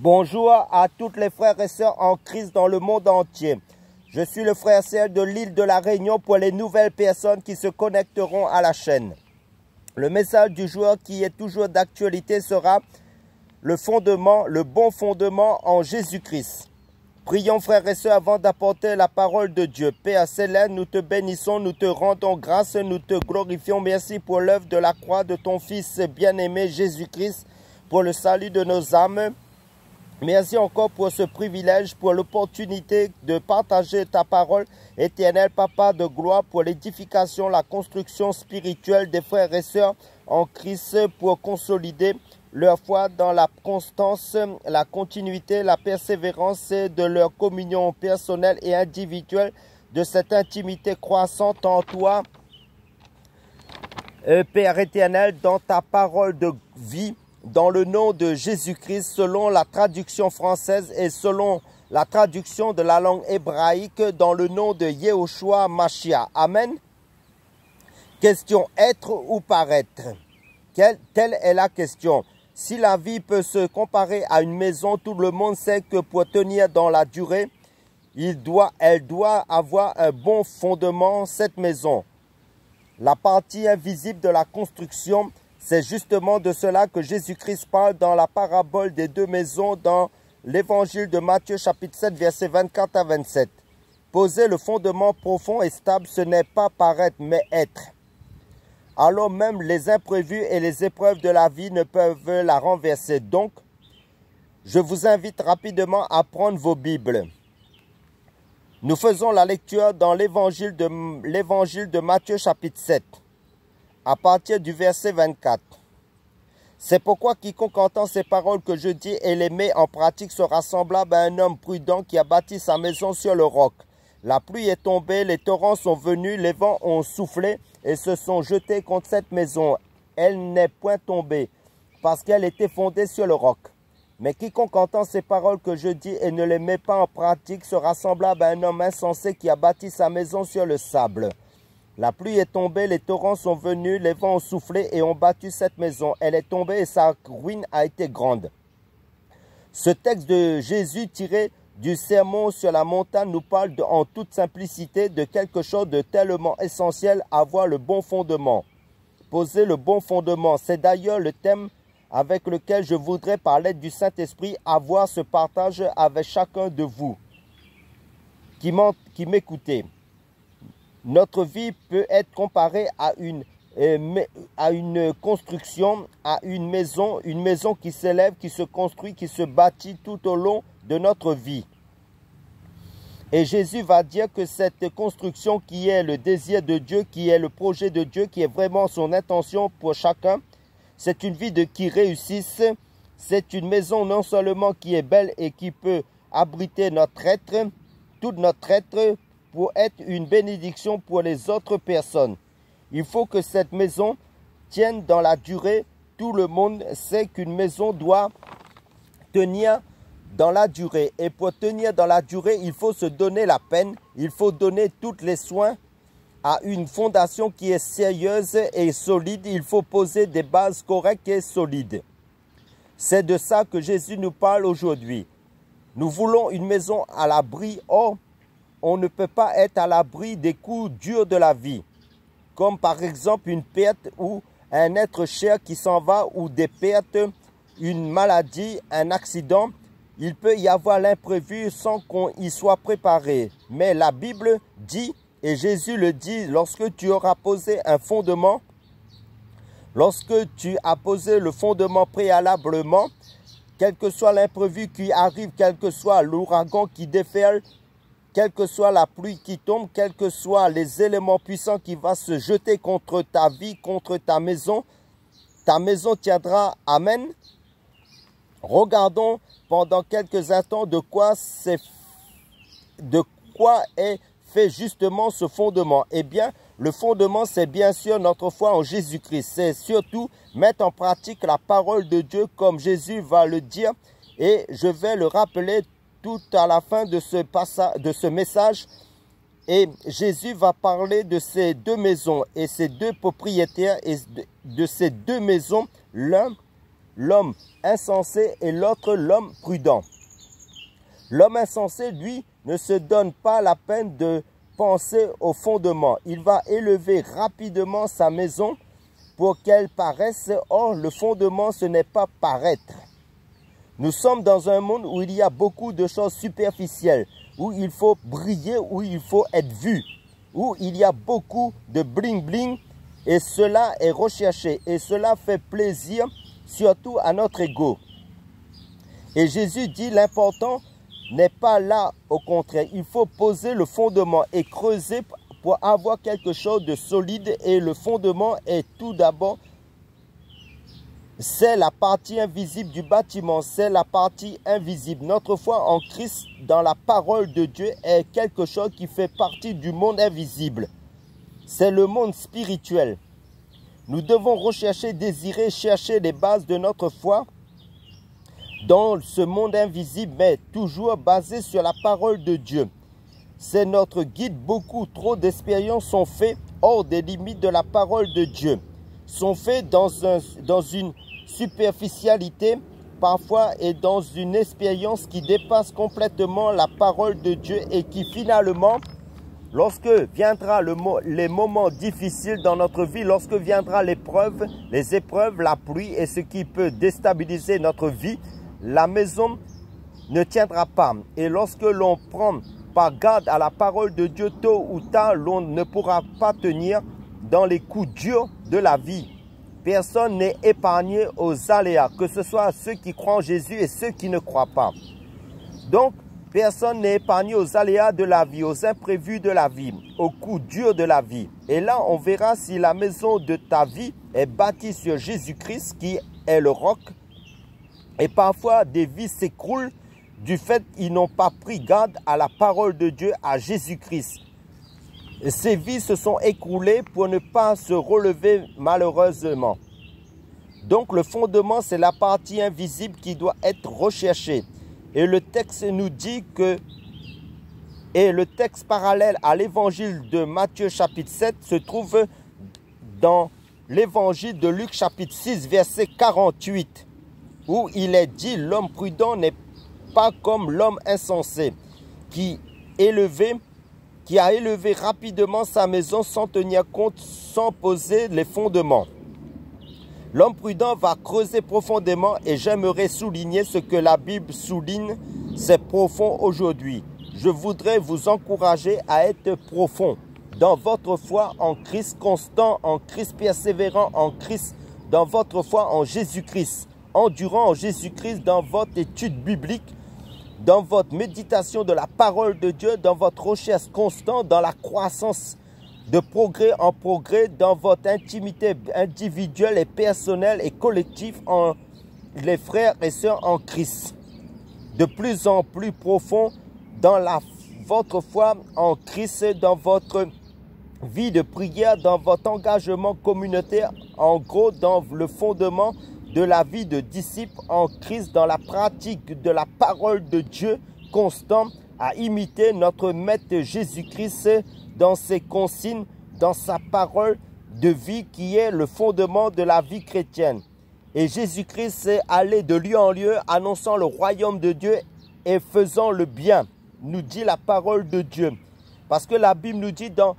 Bonjour à toutes les frères et sœurs en Christ dans le monde entier. Je suis le frère Serge de l'île de la Réunion pour les nouvelles personnes qui se connecteront à la chaîne. Le message du jour qui est toujours d'actualité sera le fondement, le bon fondement en Jésus-Christ. Prions frères et sœurs avant d'apporter la parole de Dieu. Père céleste, nous te bénissons, nous te rendons grâce, nous te glorifions. Merci pour l'œuvre de la croix de ton Fils bien-aimé Jésus-Christ, pour le salut de nos âmes. Merci encore pour ce privilège, pour l'opportunité de partager ta parole éternelle, Papa de gloire, pour l'édification, la construction spirituelle des frères et sœurs en Christ, pour consolider leur foi dans la constance, la continuité, la persévérance de leur communion personnelle et individuelle, de cette intimité croissante en toi, Père éternel, dans ta parole de vie. Dans le nom de Jésus-Christ, selon la traduction française et selon la traduction de la langue hébraïque, dans le nom de Yehoshua Mashiach. Amen. Question, être ou paraître? Telle est la question. Si la vie peut se comparer à une maison, tout le monde sait que pour tenir dans la durée, elle doit avoir un bon fondement, cette maison. La partie invisible de la construction, c'est justement de cela que Jésus-Christ parle dans la parabole des deux maisons dans l'évangile de Matthieu chapitre 7 versets 24 à 27. Poser le fondement profond et stable, ce n'est pas paraître mais être. Alors même les imprévus et les épreuves de la vie ne peuvent la renverser. Donc, je vous invite rapidement à prendre vos Bibles. Nous faisons la lecture dans l'évangile de Matthieu chapitre 7. À partir du verset 24. C'est pourquoi quiconque entend ces paroles que je dis et les met en pratique sera semblable à un homme prudent qui a bâti sa maison sur le roc. La pluie est tombée, les torrents sont venus, les vents ont soufflé et se sont jetés contre cette maison. Elle n'est point tombée parce qu'elle était fondée sur le roc. Mais quiconque entend ces paroles que je dis et ne les met pas en pratique sera semblable à un homme insensé qui a bâti sa maison sur le sable. La pluie est tombée, les torrents sont venus, les vents ont soufflé et ont battu cette maison. Elle est tombée et sa ruine a été grande. Ce texte de Jésus tiré du sermon sur la montagne nous parle en toute simplicité de quelque chose de tellement essentiel, avoir le bon fondement. Poser le bon fondement, c'est d'ailleurs le thème avec lequel je voudrais par l'aide du Saint-Esprit avoir ce partage avec chacun de vous qui m'écoutez. Notre vie peut être comparée à une construction, à une maison qui s'élève, qui se construit, qui se bâtit tout au long de notre vie. Et Jésus va dire que cette construction qui est le désir de Dieu, qui est le projet de Dieu, qui est vraiment son intention pour chacun, c'est une vie qui réussisse, c'est une maison non seulement qui est belle et qui peut abriter notre être, tout notre être, pour être une bénédiction pour les autres personnes. Il faut que cette maison tienne dans la durée. Tout le monde sait qu'une maison doit tenir dans la durée. Et pour tenir dans la durée, il faut se donner la peine. Il faut donner tous les soins à une fondation qui est sérieuse et solide. Il faut poser des bases correctes et solides. C'est de ça que Jésus nous parle aujourd'hui. Nous voulons une maison à l'abri. Or, on ne peut pas être à l'abri des coups durs de la vie, comme par exemple une perte ou un être cher qui s'en va, ou des pertes, une maladie, un accident. Il peut y avoir l'imprévu sans qu'on y soit préparé. Mais la Bible dit, et Jésus le dit, lorsque tu auras posé un fondement, lorsque tu as posé le fondement préalablement, quel que soit l'imprévu qui arrive, quel que soit l'ouragan qui déferle, quelle que soit la pluie qui tombe, quels que soient les éléments puissants qui vont se jeter contre ta vie, contre ta maison tiendra. Amen. Regardons pendant quelques instants de quoi est fait justement ce fondement. Eh bien, le fondement, c'est bien sûr notre foi en Jésus-Christ. C'est surtout mettre en pratique la parole de Dieu comme Jésus va le dire. Et je vais le rappeler tout à la fin de ce message. Et Jésus va parler de ces deux maisons et ces deux propriétaires et de ces deux maisons. L'un l'homme insensé et l'autre l'homme prudent. L'homme insensé, lui, ne se donne pas la peine de penser au fondement. Il va élever rapidement sa maison pour qu'elle paraisse. Or, le fondement, ce n'est pas paraître. Nous sommes dans un monde où il y a beaucoup de choses superficielles, où il faut briller, où il faut être vu, où il y a beaucoup de bling-bling, et cela est recherché, et cela fait plaisir, surtout à notre ego. Et Jésus dit, l'important n'est pas là, au contraire, il faut poser le fondement et creuser pour avoir quelque chose de solide, et le fondement est tout d'abord, c'est la partie invisible du bâtiment, c'est la partie invisible. Notre foi en Christ, dans la parole de Dieu, est quelque chose qui fait partie du monde invisible. C'est le monde spirituel. Nous devons rechercher, désirer, chercher les bases de notre foi dans ce monde invisible, mais toujours basé sur la parole de Dieu. C'est notre guide. Beaucoup trop d'expériences sont faites hors des limites de la parole de Dieu. Sont faites dans une superficialité parfois et dans une expérience qui dépasse complètement la parole de Dieu et qui finalement, lorsque viendra les moments difficiles dans notre vie, lorsque viendra l'épreuve, les épreuves, la pluie et ce qui peut déstabiliser notre vie, la maison ne tiendra pas. Et lorsque l'on prend par garde à la parole de Dieu, tôt ou tard, l'on ne pourra pas tenir dans les coups durs de la vie. Personne n'est épargné aux aléas, que ce soit ceux qui croient en Jésus et ceux qui ne croient pas. Donc, personne n'est épargné aux aléas de la vie, aux imprévus de la vie, aux coups durs de la vie. Et là, on verra si la maison de ta vie est bâtie sur Jésus-Christ, qui est le roc. Et parfois, des vies s'écroulent du fait qu'ils n'ont pas pris garde à la parole de Dieu, à Jésus-Christ. Ces vies se sont écroulées pour ne pas se relever malheureusement. Donc le fondement, c'est la partie invisible qui doit être recherchée. Et le texte nous dit que, et le texte parallèle à l'évangile de Matthieu chapitre 7 se trouve dans l'évangile de Luc chapitre 6 verset 48, où il est dit, l'homme prudent n'est pas comme l'homme insensé, qui a élevé rapidement sa maison sans tenir compte, sans poser les fondements. L'homme prudent va creuser profondément et j'aimerais souligner ce que la Bible souligne, c'est profond aujourd'hui. Je voudrais vous encourager à être profond dans votre foi en Christ, constant en Christ, persévérant en Christ, dans votre foi en Jésus-Christ, endurant en Jésus-Christ dans votre étude biblique, dans votre méditation de la parole de Dieu, dans votre recherche constante, dans la croissance de progrès en progrès, dans votre intimité individuelle et personnelle et collective en les frères et sœurs en Christ. De plus en plus profond dans votre foi en Christ, dans votre vie de prière, dans votre engagement communautaire, en gros dans le fondement de la vie de disciple en Christ, dans la pratique de la parole de Dieu, constant à imiter notre Maître Jésus-Christ dans ses consignes, dans sa parole de vie qui est le fondement de la vie chrétienne. Et Jésus-Christ est allé de lieu en lieu annonçant le royaume de Dieu et faisant le bien, nous dit la parole de Dieu. Parce que la Bible nous dit dans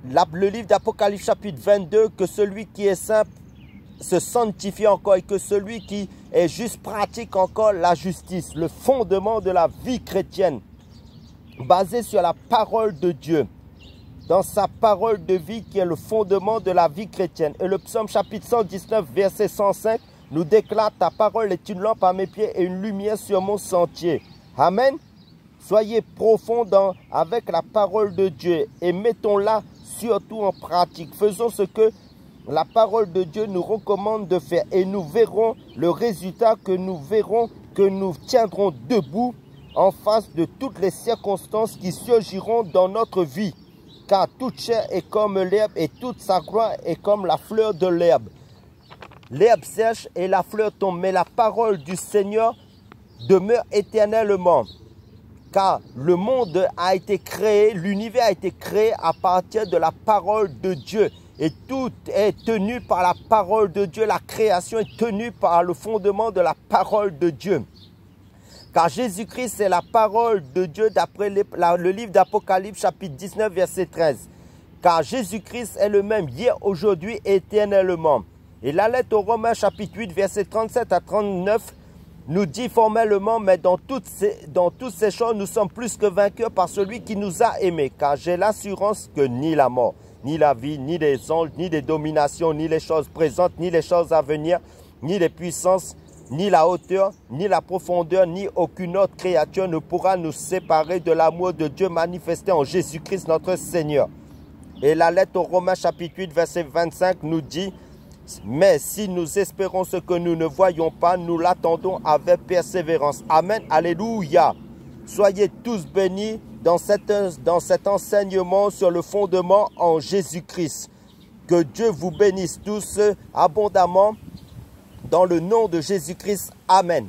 le livre d'Apocalypse chapitre 22 que celui qui est simple se sanctifie encore et que celui qui est juste pratique encore la justice, le fondement de la vie chrétienne, basé sur la parole de Dieu, dans sa parole de vie qui est le fondement de la vie chrétienne. Et le psaume chapitre 119, verset 105, nous déclare « Ta parole est une lampe à mes pieds et une lumière sur mon sentier. » Amen. Soyez profonds avec la parole de Dieu et mettons-la surtout en pratique. Faisons ce que la parole de Dieu nous recommande de faire et nous verrons le résultat, que nous tiendrons debout en face de toutes les circonstances qui surgiront dans notre vie. Car toute chair est comme l'herbe et toute sa gloire est comme la fleur de l'herbe. L'herbe sèche et la fleur tombe, mais la parole du Seigneur demeure éternellement. Car le monde a été créé, l'univers a été créé à partir de la parole de Dieu. Et tout est tenu par la parole de Dieu. La création est tenue par le fondement de la parole de Dieu. Car Jésus-Christ est la parole de Dieu d'après le livre d'Apocalypse chapitre 19 verset 13. Car Jésus-Christ est le même hier, aujourd'hui, éternellement. Et la lettre aux Romains chapitre 8 verset 37 à 39 nous dit formellement, mais dans toutes ces choses, nous sommes plus que vainqueurs par celui qui nous a aimés. Car j'ai l'assurance que ni la mort, ni la vie, ni les anges, ni les dominations, ni les choses présentes, ni les choses à venir, ni les puissances, ni la hauteur, ni la profondeur, ni aucune autre créature ne pourra nous séparer de l'amour de Dieu manifesté en Jésus-Christ notre Seigneur. Et la lettre aux Romains chapitre 8 verset 25 nous dit, mais si nous espérons ce que nous ne voyons pas, nous l'attendons avec persévérance. Amen, alléluia. Soyez tous bénis dans cet enseignement sur le fondement en Jésus-Christ. Que Dieu vous bénisse tous abondamment dans le nom de Jésus-Christ. Amen.